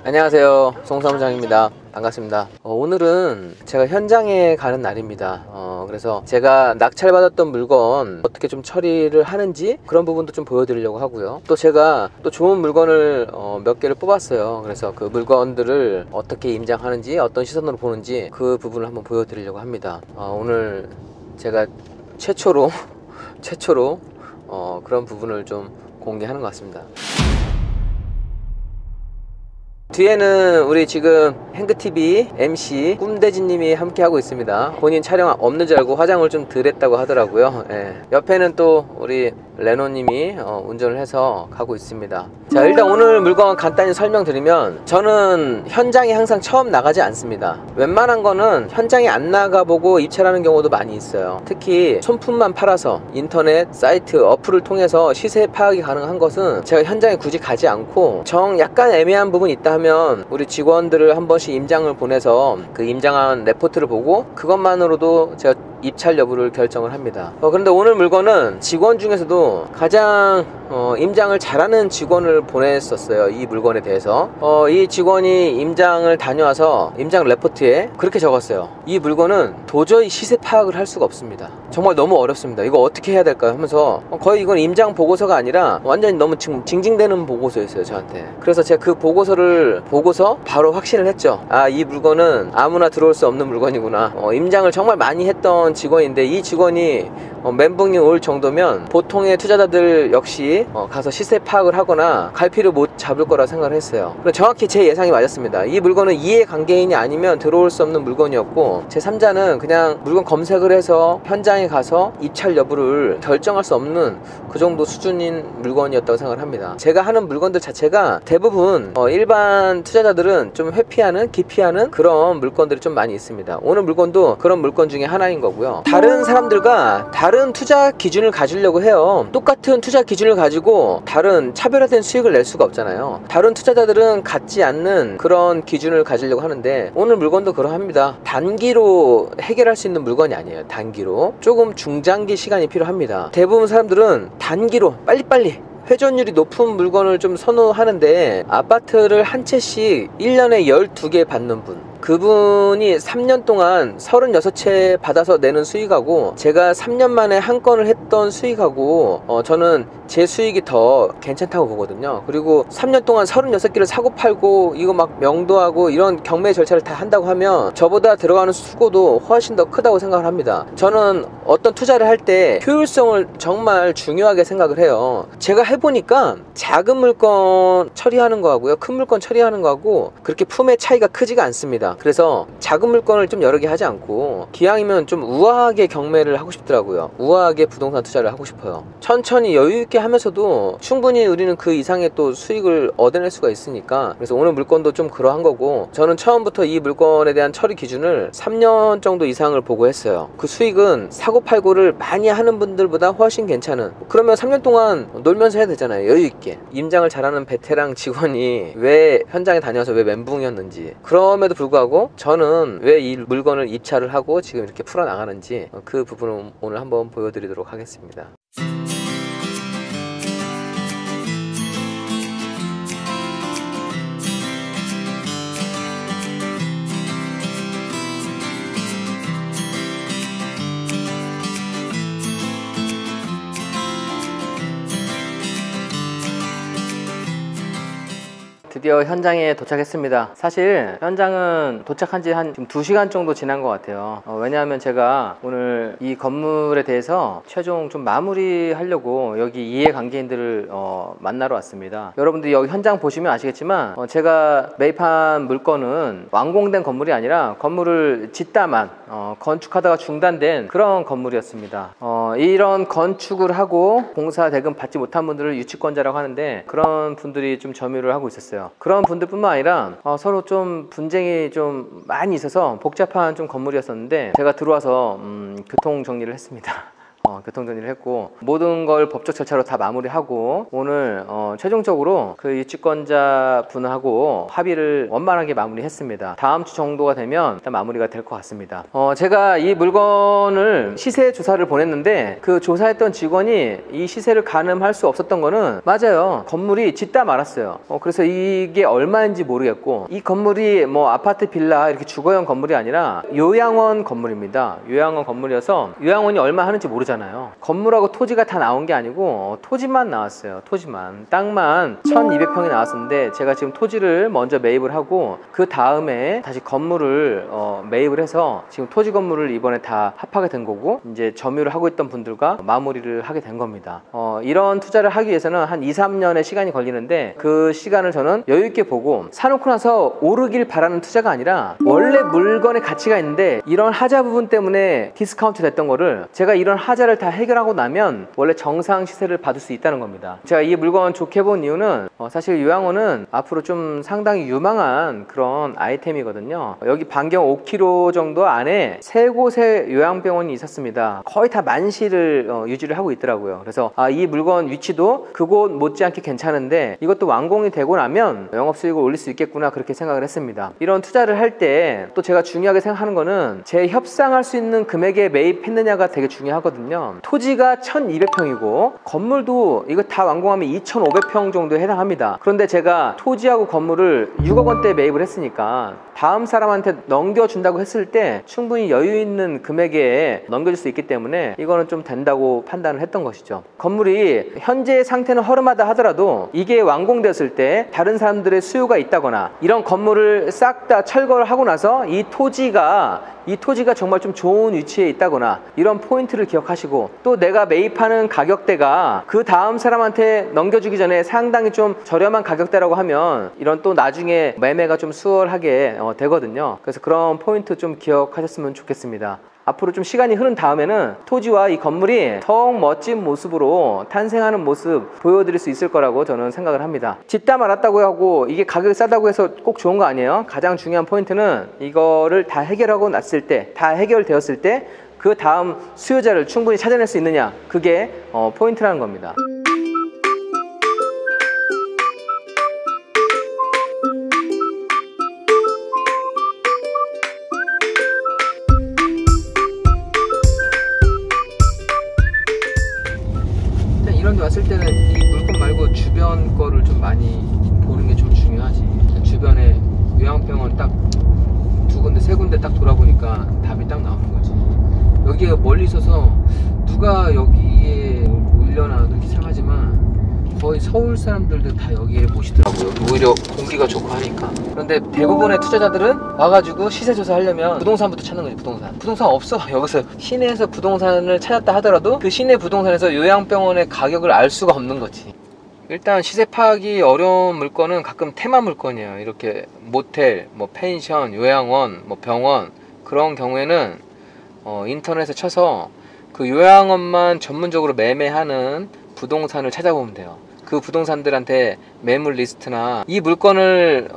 안녕하세요, 송사무장입니다. 반갑습니다. 오늘은 제가 현장에 가는 날입니다. 그래서 제가 낙찰받았던 물건 어떻게 좀 처리를 하는지 그런 부분도 좀 보여드리려고 하고요. 또 제가 또 좋은 물건을 몇 개를 뽑았어요. 그래서 그 물건들을 어떻게 임장하는지, 어떤 시선으로 보는지 그 부분을 한번 보여드리려고 합니다. 오늘 제가 최초로 그런 부분을 좀 공개하는 것 같습니다. 뒤에는 우리 지금 행그TV MC 꿈대진님이 함께 하고 있습니다. 본인 촬영 없는 줄 알고 화장을 좀 덜 했다고 하더라고요. 옆에는 또 우리 레노님이 운전을 해서 가고 있습니다. 자, 일단 오늘 물건 간단히 설명드리면, 저는 현장에 항상 처음 나가지 않습니다. 웬만한 거는 현장에 안 나가보고 입찰하는 경우도 많이 있어요. 특히 손품만 팔아서 인터넷 사이트 어플을 통해서 시세 파악이 가능한 것은 제가 현장에 굳이 가지 않고, 약간 애매한 부분이 있다 하면 우리 직원들을 한 번씩 임장을 보내서 그 임장한 레포트를 보고 그것만으로도 제가 입찰 여부를 결정을 합니다. 그런데 오늘 물건은 직원 중에서도 가장 임장을 잘하는 직원을 보냈었어요. 이 물건에 대해서 이 직원이 임장을 다녀와서 임장 레포트에 그렇게 적었어요. 이 물건은 도저히 시세 파악을 할 수가 없습니다. 정말 너무 어렵습니다. 이거 어떻게 해야 될까요? 하면서 거의 이건 임장 보고서가 아니라 완전히 너무 징징대는 보고서였어요, 저한테. 그래서 제가 그 보고서를 보고서 바로 확신을 했죠. 이 물건은 아무나 들어올 수 없는 물건이구나. 임장을 정말 많이 했던 직원인데, 이 직원이 멘붕이 올 정도면 보통의 투자자들 역시 가서 시세 파악을 하거나 갈피를 못 잡을 거라 생각을 했어요. 정확히 제 예상이 맞았습니다. 이 물건은 이해관계인이 아니면 들어올 수 없는 물건이었고, 제 3자는 그냥 물건 검색을 해서 현장에 가서 입찰 여부를 결정할 수 없는 그 정도 수준인 물건이었다고 생각을 합니다. 제가 하는 물건들 자체가 대부분 일반 투자자들은 좀 회피하는, 기피하는 그런 물건들이 좀 많이 있습니다. 오늘 물건도 그런 물건 중에 하나인 거고요. 다른 사람들과 다른 투자 기준을 가지려고 해요. 똑같은 투자 기준을 가지고 다른 차별화된 수익을 낼 수가 없잖아요. 다른 투자자들은 갖지 않는 그런 기준을 가지려고 하는데, 오늘 물건도 그러합니다. 단기로 해결할 수 있는 물건이 아니에요. 단기로 조금 중장기 시간이 필요합니다. 대부분 사람들은 단기로 빨리빨리 회전율이 높은 물건을 좀 선호하는데, 아파트를 한 채씩 1년에 12개 받는 분, 그분이 3년 동안 36채 받아서 내는 수익하고, 제가 3년 만에 한 건을 했던 수익하고 저는 제 수익이 더 괜찮다고 보거든요. 그리고 3년 동안 36개를 사고 팔고 이거 막 명도하고 이런 경매 절차를 다 한다고 하면 저보다 들어가는 수고도 훨씬 더 크다고 생각을 합니다. 저는 어떤 투자를 할 때 효율성을 정말 중요하게 생각을 해요. 제가 해보니까 작은 물건 처리하는 거하고요, 큰 물건 처리하는 거하고 그렇게 품의 차이가 크지가 않습니다. 그래서 작은 물건을 좀 여러 개 하지 않고 기왕이면 좀 우아하게 경매를 하고 싶더라고요. 우아하게 부동산 투자를 하고 싶어요. 천천히 여유있게 하면서도 충분히 우리는 그 이상의 또 수익을 얻어낼 수가 있으니까. 그래서 오늘 물건도 좀 그러한 거고, 저는 처음부터 이 물건에 대한 처리 기준을 3년 정도 이상을 보고 했어요. 그 수익은 사고팔고를 많이 하는 분들보다 훨씬 괜찮은, 그러면 3년 동안 놀면서 해야 되잖아요, 여유있게. 임장을 잘하는 베테랑 직원이 왜 현장에 다녀서 왜 멘붕이었는지, 그럼에도 불구하고 저는 왜 이 물건을 입찰을 하고 지금 이렇게 풀어나가는지, 그 부분을 오늘 한번 보여드리도록 하겠습니다. 드디어 현장에 도착했습니다. 사실 현장은 도착한 지 한 지금 2시간 정도 지난 것 같아요. 왜냐하면 제가 오늘 이 건물에 대해서 최종 좀 마무리하려고 여기 이해관계인들을 만나러 왔습니다. 여러분들이 여기 현장 보시면 아시겠지만 제가 매입한 물건은 완공된 건물이 아니라 건물을 짓다만 건축하다가 중단된 그런 건물이었습니다. 이런 건축을 하고 공사 대금 받지 못한 분들을 유치권자라고 하는데, 그런 분들이 좀 점유를 하고 있었어요. 그런 분들뿐만 아니라 서로 좀 분쟁이 좀 많이 있어서 복잡한 좀 건물이었었는데, 제가 들어와서 교통 정리를 했습니다. 교통정리를 했고 모든 걸 법적 절차로 다 마무리하고 오늘 최종적으로 그 유치권자 분하고 합의를 원만하게 마무리했습니다. 다음 주 정도가 되면 일단 마무리가 될 것 같습니다. 제가 이 물건을 시세 조사를 보냈는데 그 조사했던 직원이 이 시세를 가늠할 수 없었던 거는 맞아요. 건물이 짓다 말았어요. 그래서 이게 얼마인지 모르겠고 이 건물이 뭐 아파트 빌라 이렇게 주거용 건물이 아니라 요양원 건물입니다. 요양원 건물이어서 요양원이 얼마 하는지 모르잖아요. 건물하고 토지가 다 나온 게 아니고 토지만 나왔어요. 토지만 땅만 1200평이 나왔었는데 제가 지금 토지를 먼저 매입을 하고 그 다음에 다시 건물을 매입을 해서 지금 토지 건물을 이번에 다 합하게 된 거고 이제 점유를 하고 있던 분들과 마무리를 하게 된 겁니다. 이런 투자를 하기 위해서는 한 2-3년의 시간이 걸리는데 그 시간을 저는 여유 있게 보고 사놓고 나서 오르길 바라는 투자가 아니라 원래 물건의 가치가 있는데 이런 하자 부분 때문에 디스카운트 됐던 거를 제가 이런 하자를 다 해결하고 나면 원래 정상 시세를 받을 수 있다는 겁니다. 제가 이 물건 좋게 본 이유는 사실 요양원은 앞으로 좀 상당히 유망한 그런 아이템이거든요. 여기 반경 5km 정도 안에 세 곳의 요양병원이 있었습니다. 거의 다 만시를 유지를 하고 있더라고요. 그래서 이 물건 위치도 그곳 못지않게 괜찮은데 이것도 완공이 되고 나면 영업수익을 올릴 수 있겠구나 그렇게 생각을 했습니다. 이런 투자를 할 때 또 제가 중요하게 생각하는 거는 제 협상할 수 있는 금액에 매입했느냐가 되게 중요하거든요. 토지가 1200평이고 건물도 이거 다 완공하면 2500평 정도에 해당합니다. 그런데 제가 토지하고 건물을 6억 원대에 매입을 했으니까 다음 사람한테 넘겨준다고 했을 때 충분히 여유 있는 금액에 넘겨줄 수 있기 때문에 이거는 좀 된다고 판단을 했던 것이죠. 건물이 현재 상태는 허름하다 하더라도 이게 완공되었을 때 다른 사람들의 수요가 있다거나 이런 건물을 싹 다 철거를 하고 나서 이 토지가 정말 좀 좋은 위치에 있다거나 이런 포인트를 기억하시고 또 내가 매입하는 가격대가 그 다음 사람한테 넘겨주기 전에 상당히 좀 저렴한 가격대라고 하면 이런 또 나중에 매매가 좀 수월하게 되거든요. 그래서 그런 포인트 좀 기억하셨으면 좋겠습니다. 앞으로 좀 시간이 흐른 다음에는 토지와 이 건물이 더욱 멋진 모습으로 탄생하는 모습 보여드릴 수 있을 거라고 저는 생각을 합니다. 짓다 말았다고 하고 이게 가격이 싸다고 해서 꼭 좋은 거 아니에요. 가장 중요한 포인트는 이거를 다 해결하고 났을 때, 다 해결되었을 때 그 다음 수요자를 충분히 찾아낼 수 있느냐, 그게 포인트라는 겁니다. 이런 데 왔을 때는 이 물건 말고 주변 거를 좀 많이 보는 게 좀 중요하지. 주변에 요양병원 딱 두 군데 세 군데 딱 돌아보니까 답이 딱 나오는 거지. 여기에 멀리 있어서 누가 여기에 올려놔도 이렇게 생각하지만 거의 서울 사람들도 다 여기에 모시더라고요. 오히려 공기가 좋고 하니까. 그런데 대부분의 투자자들은 와가지고 시세 조사하려면 부동산부터 찾는 거지. 부동산 없어. 여기서 시내에서 부동산을 찾았다 하더라도 그 시내 부동산에서 요양병원의 가격을 알 수가 없는 거지. 일단 시세 파악이 어려운 물건은 가끔 테마 물건이에요. 이렇게 모텔, 뭐 펜션, 요양원, 뭐 병원, 그런 경우에는 인터넷에 쳐서 그 요양원만 전문적으로 매매하는 부동산을 찾아보면 돼요. 그 부동산들한테 매물 리스트나 이 물건을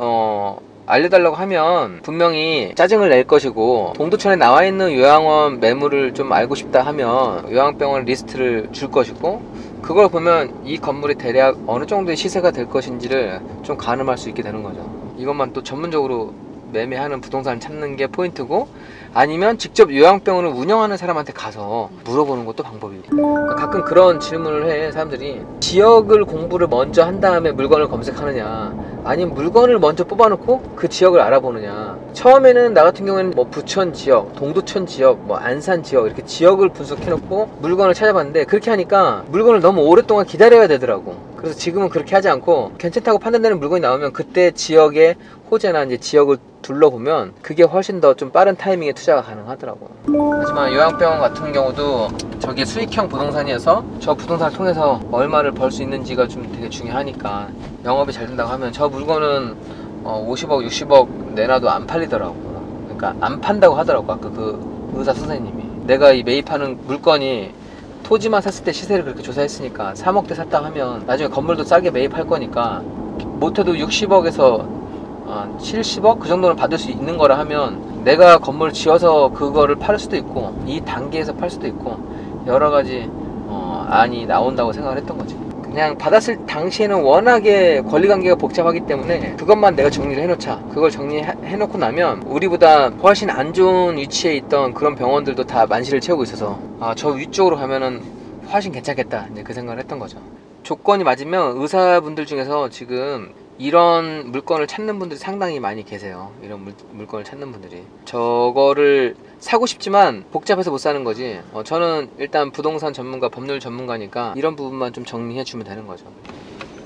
알려달라고 하면 분명히 짜증을 낼 것이고, 동두천에 나와 있는 요양원 매물을 좀 알고 싶다 하면 요양병원 리스트를 줄 것이고, 그걸 보면 이 건물이 대략 어느 정도의 시세가 될 것인지를 좀 가늠할 수 있게 되는 거죠. 이것만 또 전문적으로 매매하는 부동산을 찾는 게 포인트고, 아니면 직접 요양병원을 운영하는 사람한테 가서 물어보는 것도 방법이고. 가끔 그런 질문을 해 사람들이. 지역을 공부를 먼저 한 다음에 물건을 검색하느냐, 아니면 물건을 먼저 뽑아놓고 그 지역을 알아보느냐. 처음에는 나 같은 경우에는 뭐 부천 지역, 동두천 지역, 뭐 안산 지역, 이렇게 지역을 분석해놓고 물건을 찾아봤는데, 그렇게 하니까 물건을 너무 오랫동안 기다려야 되더라고. 그래서 지금은 그렇게 하지 않고 괜찮다고 판단되는 물건이 나오면 그때 지역의 호재나 이제 지역을 둘러보면 그게 훨씬 더 좀 빠른 타이밍에 투자가 가능하더라고. 하지만 요양병원 같은 경우도 저게 수익형 부동산이어서 저 부동산을 통해서 얼마를 벌 수 있는지가 좀 되게 중요하니까, 영업이 잘 된다고 하면 저 물건은 50억, 60억 내놔도 안 팔리더라고. 그러니까 안 판다고 하더라고. 아까 그 의사 선생님이. 내가 이 매입하는 물건이 토지만 샀을 때 시세를 그렇게 조사했으니까 3억대 샀다 하면 나중에 건물도 싸게 매입할 거니까 못해도 60억에서 70억? 그 정도는 받을 수 있는 거라 하면 내가 건물을 지어서 그거를 팔 수도 있고, 이 단계에서 팔 수도 있고, 여러 가지 안이 나온다고 생각을 했던 거지. 그냥 받았을 당시에는 워낙에 권리관계가 복잡하기 때문에 그것만 내가 정리를 해놓자. 그걸 정리해놓고 나면 우리보다 훨씬 안 좋은 위치에 있던 그런 병원들도 다 만실을 채우고 있어서 저 위쪽으로 가면은 훨씬 괜찮겠다, 이제 그 생각을 했던 거죠. 조건이 맞으면 의사분들 중에서 지금 이런 물건을 찾는 분들이 상당히 많이 계세요. 이런 물건을 찾는 분들이. 저거를 사고 싶지만 복잡해서 못 사는 거지. 저는 일단 부동산 전문가, 법률 전문가니까 이런 부분만 좀 정리해 주면 되는 거죠.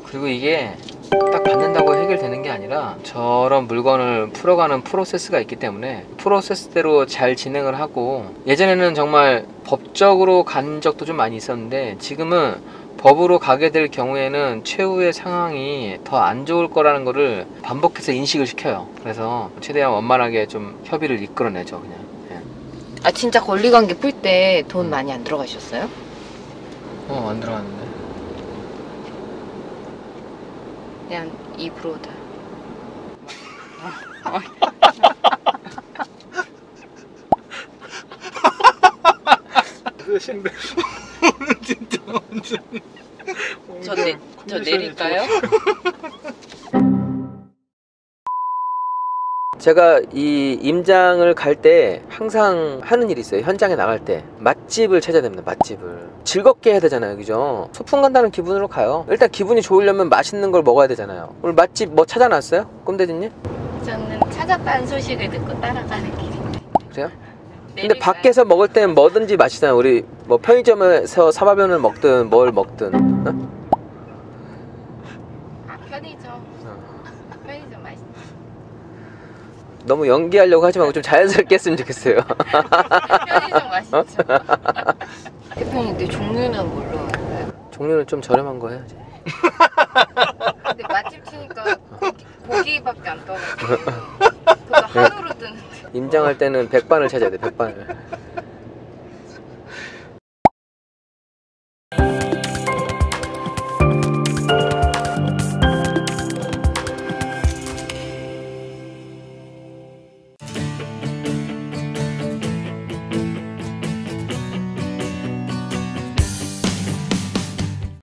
그리고 이게 딱 받는다고 해결되는 게 아니라 저런 물건을 풀어가는 프로세스가 있기 때문에 프로세스대로 잘 진행을 하고, 예전에는 정말 법적으로 간 적도 좀 많이 있었는데 지금은 법으로 가게 될 경우에는 최후의 상황이 더 안 좋을 거라는 거를 반복해서 인식을 시켜요. 그래서 최대한 원만하게 좀 협의를 이끌어내죠, 그냥. 예. 진짜 권리관계 풀 때 돈 많이 안 들어가셨어요? 안 들어갔는데. 그냥 2%다. 신데 진짜 완전히. 저 내릴까요? 제가 이 임장을 갈 때 항상 하는 일이 있어요. 현장에 나갈 때 맛집을 찾아야 됩니다. 맛집을 즐겁게 해야 되잖아요, 그죠? 소풍 간다는 기분으로 가요. 일단 기분이 좋으려면 맛있는 걸 먹어야 되잖아요. 오늘 맛집 뭐 찾아놨어요? 꿈대진님? 저는 찾았다는 소식을 듣고 따라가는 길인데. 그래요? 근데 밖에서 먹을 땐 뭐든지 맛있잖아요. 우리 뭐 편의점에서 사발면을 먹든 뭘 먹든. 편의점. 편의점 맛있어. 너무 연기하려고 하지 말고 좀 자연스럽게 했으면 좋겠어요. 편의점 맛있죠. 대표님, 근데 종류는 뭘로 할까요? 종류는 좀 저렴한 거 해야지. 근데 맛집 치니까 고기밖에 안 떠가지고 그거 한우로 뜨는데. 임장할 때는 백반을 찾아야 돼, 백반을.